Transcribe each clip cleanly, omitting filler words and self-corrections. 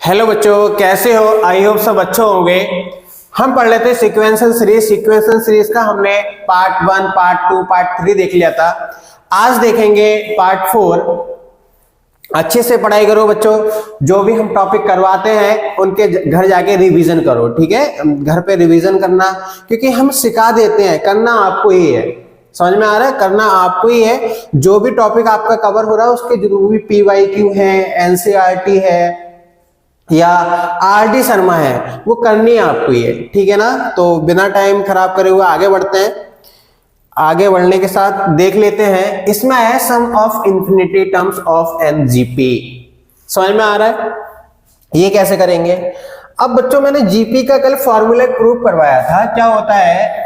Hello बच्चों, कैसे हो? आई होप सब अच्छे होंगे। हम पढ़ लेते सीक्वेंशियल सीरीज का हमने पार्ट 1, पार्ट 2, पार्ट 3 देख लिया था। आज देखेंगे पार्ट 4। अच्छे से पढ़ाई करो बच्चों, जो भी हम टॉपिक करवाते हैं उनके घर जाके रिवीजन करो, ठीक है? घर पे रिवीजन करना, क्योंकि हम सिखा देते हैं, करना आपको ही है। समझ में आ रहा है? करना आपको ही है। जो भी टॉपिक आपका कवर हो रहा है उसके जो भी PYQ है, NCERT है या RD शर्मा है, वो करनी आपको ही है, ठीक है ना? तो बिना टाइम खराब करे हुए आगे बढ़ते हैं। आगे बढ़ने के साथ देख लेते हैं, इसमें है sum of infinity terms of NGP। समझ में आ रहा है? ये कैसे करेंगे? अब बच्चों, मैंने GP का कल फॉर्मूला प्रूव करवाया था। क्या होता है?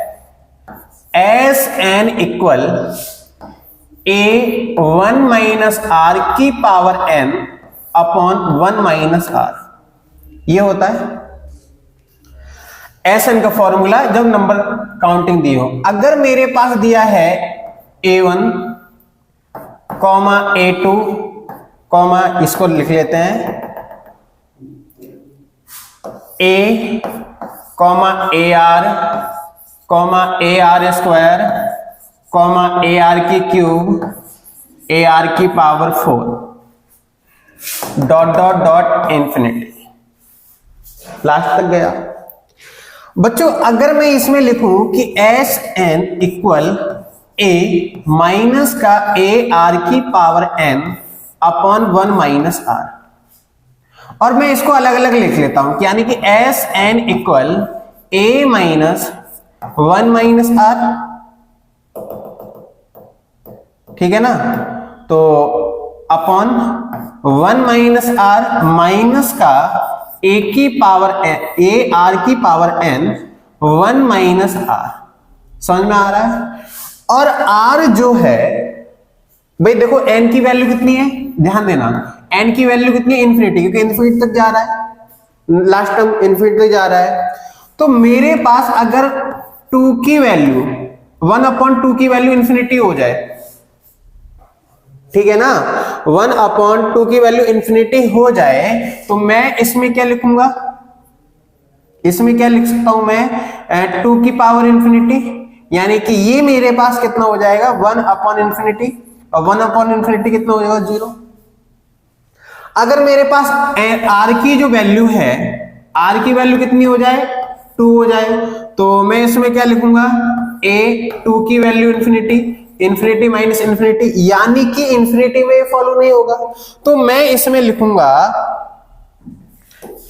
Sn equal A1 minus R की power n upon 1 minus R, ये होता है Sn का फॉर्मूला जब नंबर काउंटिंग दी हो। अगर मेरे पास दिया है A1, A2, इसको लिख लेते हैं A, AR स्क्वायर, AR की क्यूब, AR की power 4, dot dot dot infinity, last तक गया। बच्चों, अगर मैं इसमें लिखूं कि Sn इक्वल A माइनस का AR की power n upon 1 minus R, और मैं इसको अलग अलग लिख लेता हूं, यानी कि Sn equal A minus 1 minus R, ठीक है ना? तो अपॉन 1 माइनस R माइनस का A की पावर AR की पावर n 1 माइनस R। समझ में आ रहा है? और R जो है, भाई देखो n की वैल्यू कितनी है, ध्यान देना, n की वैल्यू कितनी है? इन्फिनिटी, क्योंकि इन्फिनिटी तक जा रहा है, लास्ट टर्म इन्फिनिटी तक जा रहा है। तो मेरे पास अगर 2 की वैल्यू 1/2 की वैल्यू इन्फिनिटी हो जाए, ठीक है ना? 1/2 की वैल्यू इंफिनिटी हो जाए, तो मैं इसमें क्या लिखूंगा? इसमें क्या लिख सकता हूं मैं? 2 की पावर इंफिनिटी, यानी कि ये मेरे पास कितना हो जाएगा? 1/इंफिनिटी, और 1/इंफिनिटी कितना हो जाएगा? 0। अगर मेरे पास R की जो वैल्यू है, R की वैल्यू कितनी हो जाए? 2 हो जाए, तो मैं इसमें क्या लिखूंगा? A2 की वैल्यू इंफिनिटी माइनस इंफिनिटी, यानी कि इंफिनिटी में फॉलो नहीं होगा। तो मैं इसमें लिखूंगा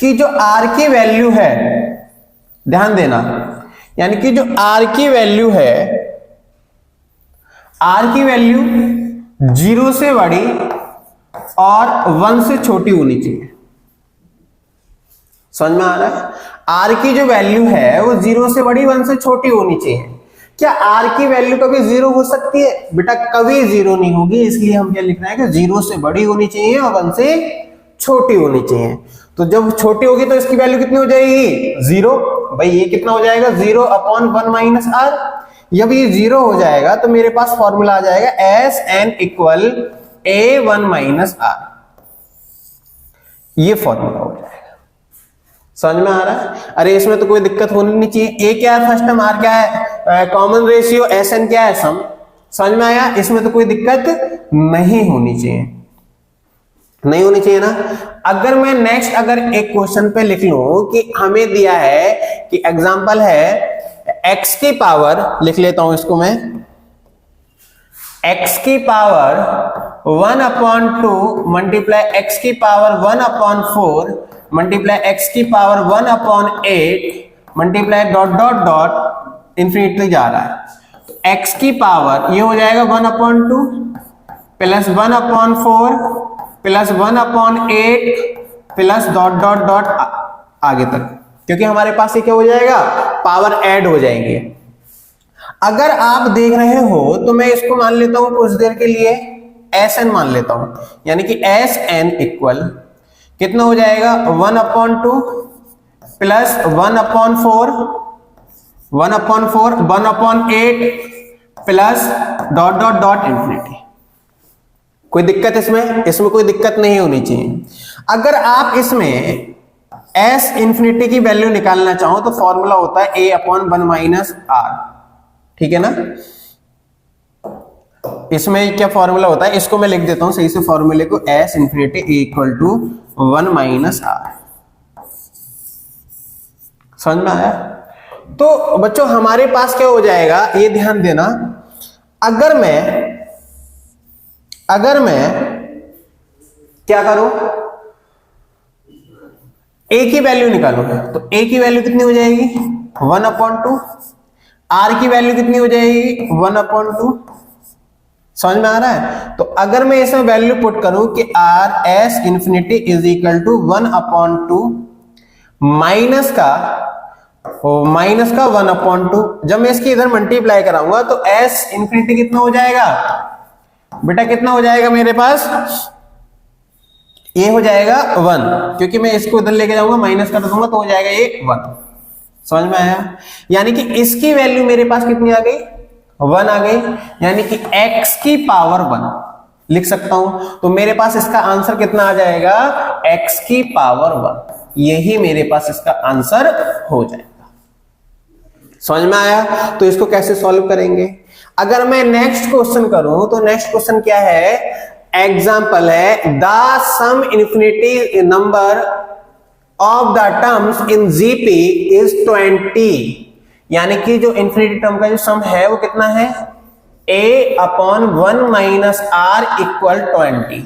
कि जो R की वैल्यू है, ध्यान देना, यानी कि जो R की वैल्यू है, R की वैल्यू 0 से बड़ी और 1 से छोटी होनी चाहिए। समझ में आ रहा है? R की जो वैल्यू है वो 0 से बड़ी, 1 से छोटी होनी चाहिए। क्या R की वैल्यू कभी 0 हो सकती है? बेटा कभी 0 नहीं होगी, इसलिए हम क्या लिख रहे हैं कि 0 से बड़ी होनी चाहिए और 1 से छोटी होनी चाहिए। तो जब छोटी होगी तो इसकी वैल्यू कितनी हो जाएगी? 0। भाई ये कितना हो जाएगा? 0/1 माइनस R। जब ये 0 हो जाएगा तो मेरे पास फॉर्मूला आ जाएगा Sn equal A1 minus R। ये फॉर्मूला हो जाएगा। समझ में आ रहा है? अरे इसमें तो कोई दिक्कत होनी नहीं चाहिए। A क्या है? First term. R क्या है? Common ratio. Sn क्या है? सम। समझ में आया? इसमें तो कोई दिक्कत नहीं होनी चाहिए, नहीं होनी चाहिए ना? अगर मैं नेक्स्ट एक क्वेश्चन पे लिख लूं कि हमें दिया है कि एग्जांपल है x की पावर, लिख लेता हूं इसको मैं, x की पावर 1/2 मल्टीप्लाई x की पावर 1/4 मल्टीप्लाई x की power 1/8 multiply dot dot dot infinity जा रहा है। तो x की पावर ये हो जाएगा 1/2 plus 1/4 plus 1/8 plus dot dot dot आगे तक, क्योंकि हमारे पास ये क्या हो जाएगा? पावर ऐड हो जाएंगे। अगर आप देख रहे हो तो मैं इसको मान लेता हूं कुछ देर के लिए Sn मान लेता हूं, यानी कि Sn इक्वल कितना हो जाएगा? 1/2 plus 1/4 1/8 plus dot dot dot infinity. कोई दिक्कत इसमें कोई दिक्कत नहीं होनी चाहिए। अगर आप इसमें एस इंफिनिटी की वैल्यू निकालना चाहो तो फॉर्मूला होता है a अपॉन 1 माइनस आर, ठीक है ना। इसमें क्या फॉर्मूला होता है, इसको मैं लिख देता हूं सही से फॉर्मूले को, S infinity equal to 1 minus R. समझ में आया? तो बच्चों हमारे पास क्या हो जाएगा, ये ध्यान देना, अगर मैं क्या करूं, a की वैल्यू निकालूंगा तो a की वैल्यू कितनी हो जाएगी 1/2, r की वैल्यू कितनी हो जाएगी 1/2। समझ में आ रहा है? तो अगर मैं इसमें वैल्यू पुट करूं कि r s infinity is equal to 1/2 minus का 1/2, जब मैं इसकी इधर मल्टीप्लाई कराऊंगा तो s इंफिनिटी कितना हो जाएगा बेटा, कितना हो जाएगा मेरे पास, ये हो जाएगा 1, क्योंकि मैं इसको इधर लेके जाऊंगा माइनस कर दूंगा तो हो जाएगा ये 1। समझ में आया? यानी कि इसकी वैल्यू मेरे पास कितनी आ गई 1 आ गई, यानी कि x की पावर 1 लिख सकता हूं। तो मेरे पास इसका आंसर कितना आ जाएगा, x की पावर 1, यही मेरे पास इसका आंसर हो जाएगा। समझ में आया? तो इसको कैसे सॉल्व करेंगे। अगर मैं नेक्स्ट क्वेश्चन करूं तो नेक्स्ट क्वेश्चन क्या है, एग्जाम्पल है the sum infinity number of the terms in GP is 20, यानी कि जो इन्फिनिटी टर्म का जो सम है वो कितना है, a upon 1 minus R equal 20।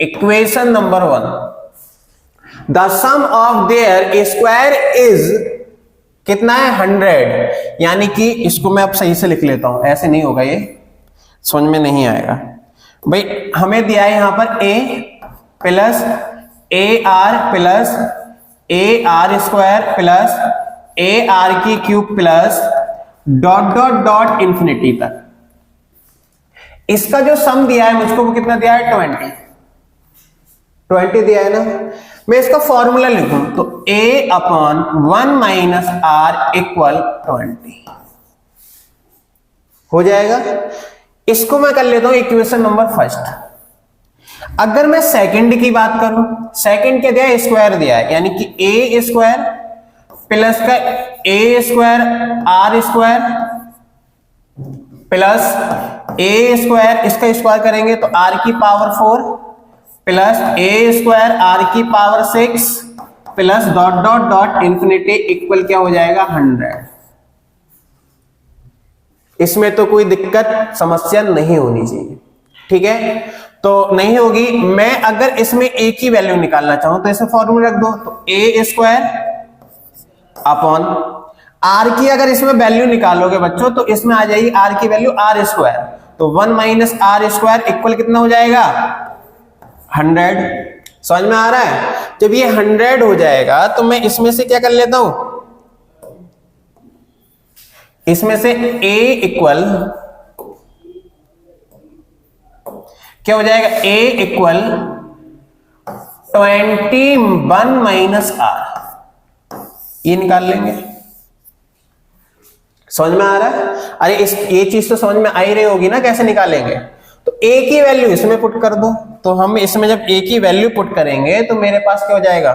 Equation number 1, the sum of their square is कितना है 100, यानी कि इसको मैं अब सही से लिख लेता हूं, ऐसे नहीं होगा, ये समझ में नहीं आएगा भाई। हमें दिया है यहां पर a plus a r plus a r square plus a r की cube plus dot dot dot infinity तक। इसका जो सम दिया है मुझको वो कितना दिया है 20 दिया है ना। मैं इसका फॉर्मूला लिखूं तो a upon 1 minus R equal 20 हो जाएगा। इसको मैं कर लेता हूं इक्वेशन नंबर फर्स्ट। अगर मैं सेकंड की बात करूं, सेकंड क्या दिया है, स्क्वायर दिया है, यानी कि ए स्क्वायर प्लस का a square r square plus a square, इसका स्क्वायर करेंगे तो आर की power 4 plus a square r की power 6 plus dot dot dot infinity equal क्या हो जाएगा 100। इसमें तो कोई दिक्कत समस्या नहीं होनी चाहिए, ठीक है, तो नहीं होगी। मैं अगर इसमें a की वैल्यू निकालना चाहूं तो इसे फॉर्मूला रख दो, तो a स्क्वायर अपॉन r की अगर इसमें वैल्यू निकालोगे बच्चों तो इसमें आ जाएगी r की वैल्यू r स्क्वायर, तो 1 माइनस आर स्क्वायर इक्वल कितना हो जाएगा 100। समझ में आ रहा है? जब ये 100 हो जाएगा तो मैं इसमें से क्या कर लेता हूं, इसमें से a इक्वल क्या हो जाएगा, a इक्वल 21 माइनस आर, ये निकाल लेंगे। समझ में आ रहा है? अरे ये चीज तो समझ में आ ही रही होगी ना, कैसे निकालेंगे। तो a की वैल्यू इसमें पुट कर दो, तो हम इसमें जब a की वैल्यू पुट करेंगे तो मेरे पास क्या हो जाएगा,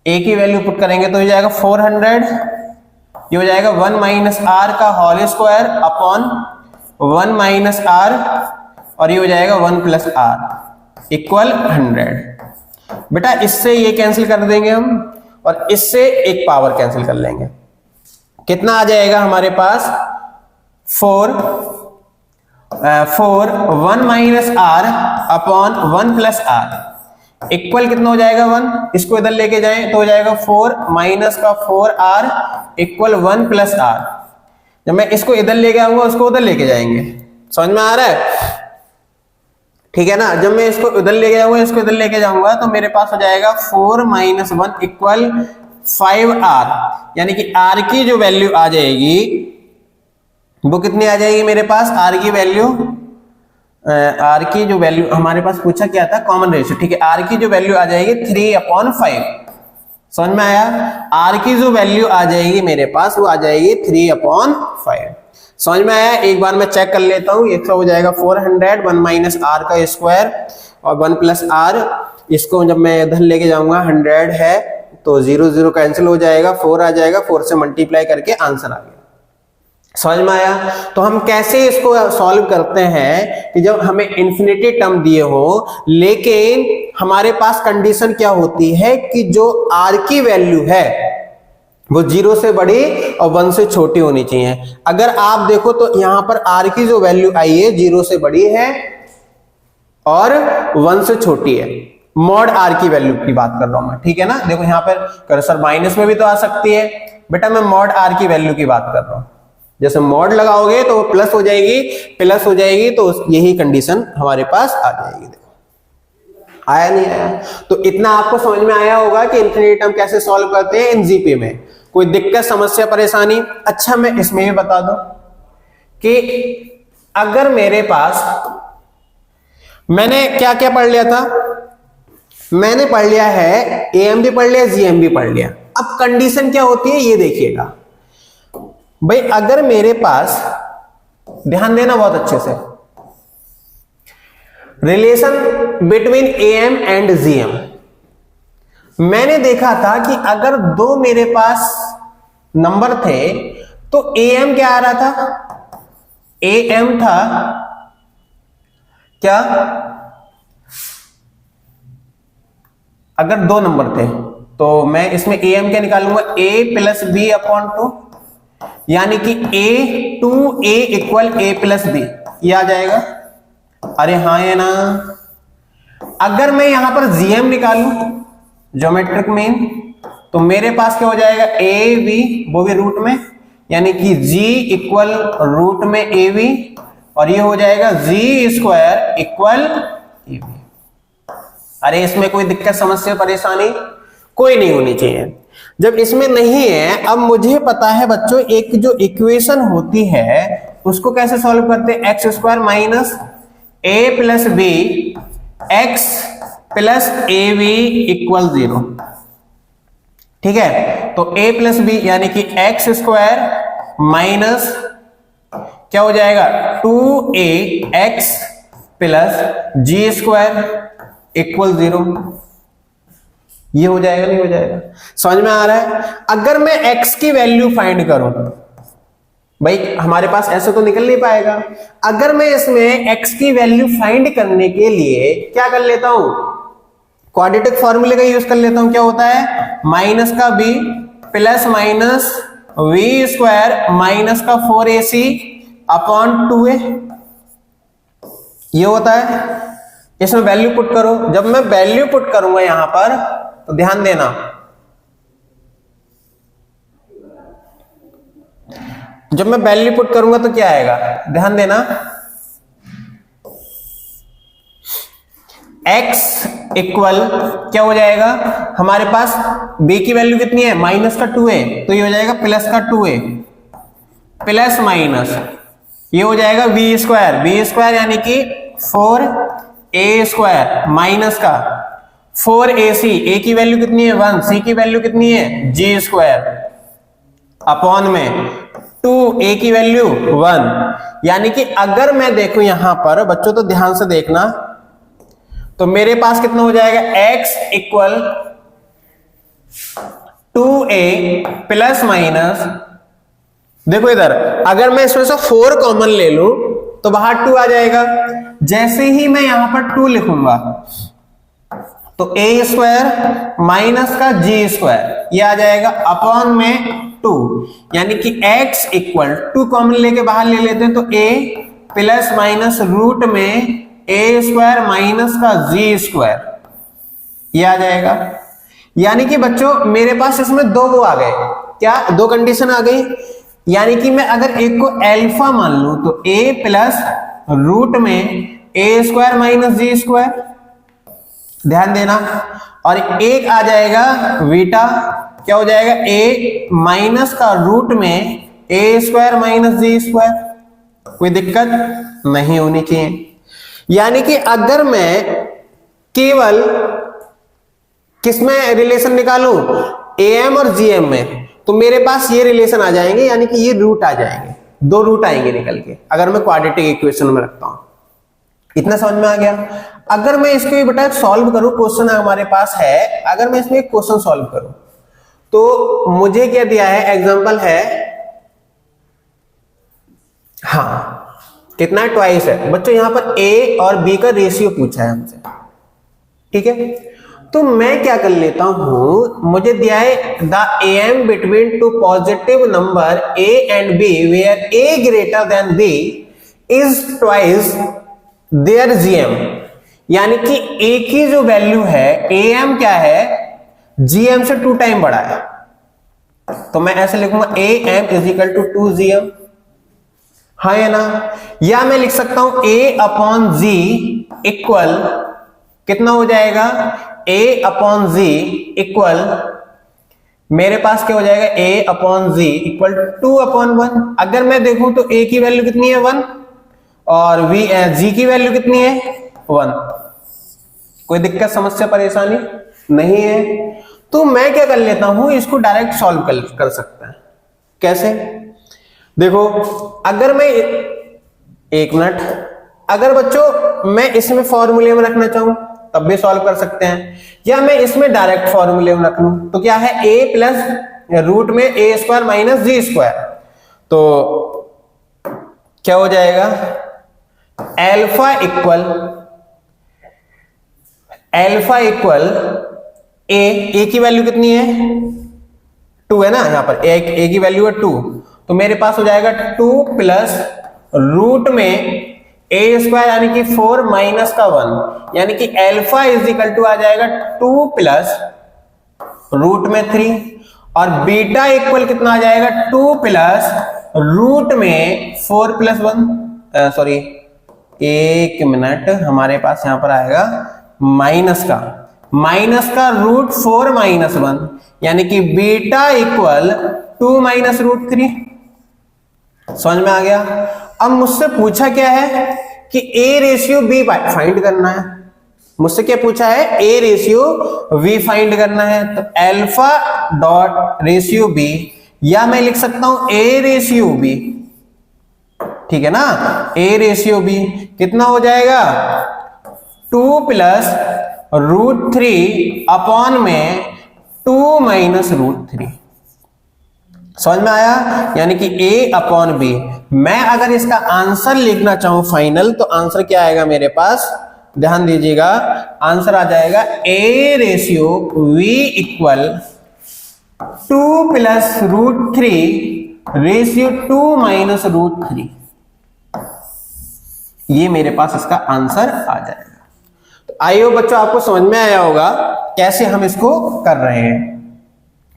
a की वैल्यू पुट करेंगे तो हो जाएगा 400, ये हो जाएगा 1 माइनस आर का whole square upon 1 minus R, और ये हो जाएगा 1 प्लस आर इक्वल 100। बेटा इससे ये कैंसिल कर देंगे हम, और इससे एक पावर कैंसिल कर लेंगे। कितना आ जाएगा हमारे पास 4 1 minus R upon 1 plus R equal कितना हो जाएगा 1। इसको इधर लेके जाएं तो हो जाएगा 4 माइनस का 4r इक्वल 1 प्लस आर। जब मैं इसको इधर लेके आऊंगा उसको उधर लेके जाएंगे। समझ में आ रहा है? ठीक है ना। जब मैं इसको उधर लेके जाऊंगा इसको इधर लेके जाऊंगा तो मेरे पास हो जाएगा 4 माइनस 1 इक्वल 5r, यानी कि r की जो वैल्यू आ जाएगी वो कितनी आ जाएगी मेरे पास, r की जो वैल्यू हमारे पास पूछा क्या था, कॉमन रेशियो। ठीक है, r की जो वैल्यू आ जाएगी 3/5। समझ में आया? r की जो वैल्यू आ जाएगी मेरे पास वो आ जाएगी 3/5। समझ में आया? एक बार मैं चेक कर लेता हूं। एक हो जाएगा 400 1 माइनस आर का स्क्वायर और 1 प्लस आर। इसको जब मैं इधर लेके जाऊंगा 100 है तो 0 0 कैंसिल हो जाएगा, 4 आ जाएगा, 4 से मल्टीप्लाई करके आंसर आ गया। समझ में आया? तो हम कैसे इसको सॉल्व करते हैं कि जब हमें इंफिनिटी टर्म दिए हो लेकिन हमारे पास कंडीशन क्या होती है कि जो r की वैल्यू है वो 0 से बड़ी और 1 से छोटी होनी चाहिए। अगर आप देखो तो यहां पर r की जो वैल्यू आई है 0 से बड़ी है और 1 से छोटी है। मॉड r की वैल्यू की बात कर रहा हूं मैं, ठीक है ना। देखो यहां पर कर्सर माइनस में भी तो आ सकती है बेटा, मैं मॉड r की वैल्यू की बात कर रहा हूं। जैसे मॉड लगाओगे तो वो प्लस हो जाएगी तो यही कंडीशन हमारे पास आ जाएगी। देखो आया नहीं आया? तो इतना आपको समझ में आया होगा कि इन्फिनिटी टर्म कैसे सॉल्व करते हैं इन जीपी में। कोई दिक्कत, समस्या, परेशानी? अच्छा, मैं इसमें भी बता दूं कि अगर मेरे पास, मैंने क्या क्या पढ़ लिया था, मैंने पढ़ लिया है एएम भी पढ़ लिया, जीएम भी पढ़ लिया। अब कंडीशन क्या होती है ये देखिएगा भाई। अगर मेरे पास, ध्यान देना बहुत अच्छे से, relation between am and GM, मैंने देखा था कि अगर दो मेरे पास नंबर थे तो एएम क्या आ रहा था? एएम था क्या? अगर दो नंबर थे तो मैं इसमें एएम क्या निकालूंगा? a प्लस बी अपॉन 2, यानी कि a equal a plus B, ये आ जाएगा। अरे हाँ ये ना। अगर मैं यहां पर जीएम निकालूं, ज्योमेट्रिक मीन, तो मेरे पास क्या हो जाएगा? ए बी, वो भी रूट में, यानी कि g इक्वल रूट में ए बी, और ये हो जाएगा जी स्क्वायर इक्वल ए बी। अरे इसमें कोई दिक्कत, समस्या, परेशानी कोई नहीं होनी चाहिए। जब इसमें नहीं है, अब मुझे पता है बच्चों एक जो इक्वेशन होती है उसको कैसे सॉल्व करते हैं? X square minus A plus B X plus A B equal 0, ठीक है। तो a प्लस बी यानी कि एक्स स्क्वायर माइनस क्या हो जाएगा? 2a एक्स प्लस जी स्क्वायर इक्वल 0। ये हो जाएगा, नहीं हो जाएगा? समझ में आ रहा है? अगर मैं x की वैल्यू फाइंड करूं भाई, हमारे पास ऐसे तो निकल नहीं पाएगा। अगर मैं इसमें x की वैल्यू फाइंड करने के लिए क्या कर लेता हूं? क्वाड्रेटिक फॉर्मूले का यूज कर लेता हूं। क्या होता है? माइनस का b plus minus V square minus का 4ac अपॉन 2a, ये होता है। इसमें वैल्यू पुट करो। जब मैं वैल्यू पुट करूंगा यहां पर तो ध्यान देना, जब मैं वैल्यू पुट करूंगा तो क्या आएगा? ध्यान देना, x इक्वल क्या हो जाएगा हमारे पास? b की वैल्यू कितनी है? माइनस का 2a, तो ये हो जाएगा प्लस का 2a प्लस माइनस, ये हो जाएगा v स्क्वायर यानी कि 4a स्क्वायर माइनस का 4ac, a की वैल्यू कितनी है? 1, c की वैल्यू कितनी है? g स्क्वायर अपॉन में 2a की वैल्यू 1। यानी कि अगर मैं देखूं यहां पर बच्चों तो ध्यान से देखना, तो मेरे पास कितना हो जाएगा? x equal 2a plus minus, देखो इधर अगर मैं इसमें से 4 कॉमन ले लूं तो बाहर 2 आ जाएगा। जैसे ही मैं यहां पर 2 लिखूंगा तो a स्क्वायर माइनस का g स्क्वायर, ये आ जाएगा अपॉन में 2, यानी कि x इक्वल 2 कॉमन लेके बाहर ले लेते हैं तो a प्लस माइनस रूट में a स्क्वायर माइनस का g स्क्वायर, ये आ जाएगा। यानी कि बच्चों मेरे पास इसमें दो वो आ गए, क्या? दो कंडीशन आ गई। यानी कि मैं अगर एक को अल्फा मान लूं तो a प्लस रूट में a square minus G square, ध्यान देना, और एक आ जाएगा बीटा, क्या हो जाएगा? a माइनस का रूट में a square minus G square. कोई दिक्कत नहीं होनी चाहिए। यानी कि अगर मैं केवल किसमें रिलेशन निकालूं? एएम और जीएम में, तो मेरे पास ये रिलेशन आ जाएंगे, यानी कि ये रूट आ जाएंगे, दो रूट आएंगे निकल के, अगर मैं क्वाड्रेटिक इक्वेशन में रखता हूं। इतना समझ में आ गया? अगर मैं इसको बेटा सॉल्व करूं, क्वेश्चन हमारे पास है, अगर मैं इसमें एक क्वेश्चन सॉल्व करूं तो मुझे क्या दिया है, एग्जांपल है, हाँ कितना ट्वाइस है बच्चों, यहां पर ए और बी का रेशियो पूछा है हमसे, ठीक है। तो मैं क्या कर लेता हूं, मुझे दिया है the M between two positive number A and B where A greater than B is twice their GM, यानी कि ए की जो वैल्यू है, ए एम क्या है, जीएम से 2 टाइम बड़ा है। तो मैं ऐसे लिखूंगा A M is equal to 2 GM, हाँ या ना। या मैं लिख सकता हूं a अपॉन जी इक्वल कितना हो जाएगा, a अपॉन जी इक्वल, मेरे पास क्या हो जाएगा, a upon G equal 2 upon 1। अगर मैं देखूं तो a की वैल्यू कितनी है 1 और g की वैल्यू कितनी है 1। कोई दिक्कत समस्या परेशानी नहीं है। तो मैं क्या कर लेता हूं, इसको डायरेक्ट सॉल्व कर सकता है। कैसे, देखो अगर मैं, एक मिनट, अगर बच्चों मैं इसमें फॉर्मूले में रखना चाहूं तब भी सॉल्व कर सकते हैं, या मैं इसमें डायरेक्ट फॉर्मूले में रख लूं तो क्या है, a प्लस रूट में ए स्क्वायर माइनस जी स्क्वायर, तो क्या हो जाएगा, एल्फा इक्वल ए की वैल्यू कितनी है 2 है ना, यहां पर ए की वैल्यू है 2, तो मेरे पास हो जाएगा 2 प्लस रूट में ए स्क्वायर यानी कि 4 माइनस का 1, यानी कि एल्फा इज इक्वल टू आ जाएगा 2 प्लस रूट में 3, और बीटा इक्वल कितना आ जाएगा 2 प्लस रूट में 4 प्लस 1, सॉरी एक मिनट, हमारे पास यहां पर आएगा माइनस का रूट 4 माइनस 1, यानी कि बीटा इक्वल 2 माइनस रूट 3। समझ में आ गया। अब मुझसे पूछा क्या है कि ए रेशियो बी फाइंड करना है, मुझसे क्या पूछा है, ए रेशियो वी फाइंड करना है। तो एल्फा डॉट रेशियो बी, या मैं लिख सकता हूं ए रेशियो बी, ठीक है ना, ए रेशियो बी कितना हो जाएगा 2 प्लस रूट 3 अपॉन में 2 माइनस रूट 3। समझ में आया, यानी कि a अपॉन बी। मैं अगर इसका आंसर लिखना चाहूं फाइनल, तो आंसर क्या आएगा मेरे पास, ध्यान दीजिएगा, आंसर आ जाएगा a ratio v equal 2 plus root 3 ratio 2 minus root 3। ये मेरे पास इसका आंसर आ जाएगा। तो आइए बच्चों, आपको समझ में आया होगा कैसे हम इसको कर रहे हैं।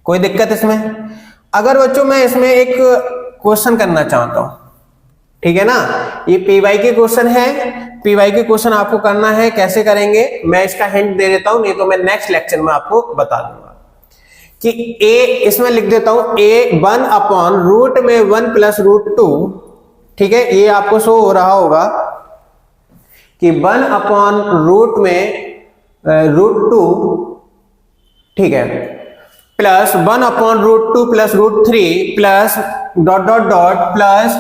कोई दिक्कत इसमें? अगर बच्चों मैं इसमें एक क्वेश्चन करना चाहता हूं, ठीक है ना, ये पीवाई के क्वेश्चन है, पीवाई के क्वेश्चन आपको करना है, कैसे करेंगे मैं इसका हिंट दे देता हूं, नहीं तो मैं नेक्स्ट लेक्चर में आपको बता दूंगा कि a, इसमें लिख देता हूं a 1 अपॉन रूट में 1 प्लस रूट 2, ठीक है, ये आपको शो हो रहा होगा कि 1 अपॉन रूट में रूट 2, ठीक है, plus 1 upon root 2 plus root 3 plus dot dot dot plus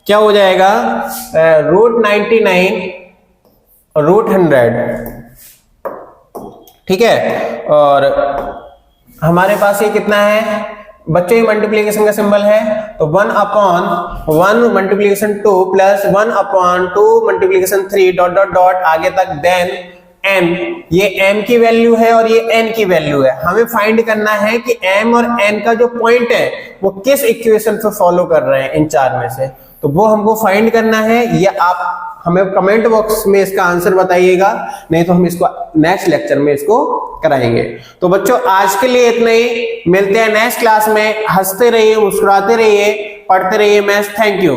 क्या हो जाएगा रूट 99 रूट 100, ठीक है। और हमारे पास ये कितना है बच्चों, ये मल्टीप्लीकेशन का सिंबल है, तो 1 upon 1 multiplication 2 plus 1 upon 2 multiplication 3 dot dot dot आगे तक, देन n, ये m की वैल्यू है और ये n की वैल्यू है। हमें फाइंड करना है कि m और n का जो पॉइंट है वो किस इक्वेशन से फॉलो कर रहे हैं इन चार में से, तो वो हमको फाइंड करना है। ये आप हमें कमेंट बॉक्स में इसका आंसर बताइएगा, नहीं तो हम इसको नेक्स्ट लेक्चर में इसको कराएंगे। तो बच्चों आज के लिए इतना ही, मिलते हैं नेक्स्ट क्लास में। हंसते रहिए, मुस्कुराते रहिए, पढ़ते रहिए मैथ्स। Thank you.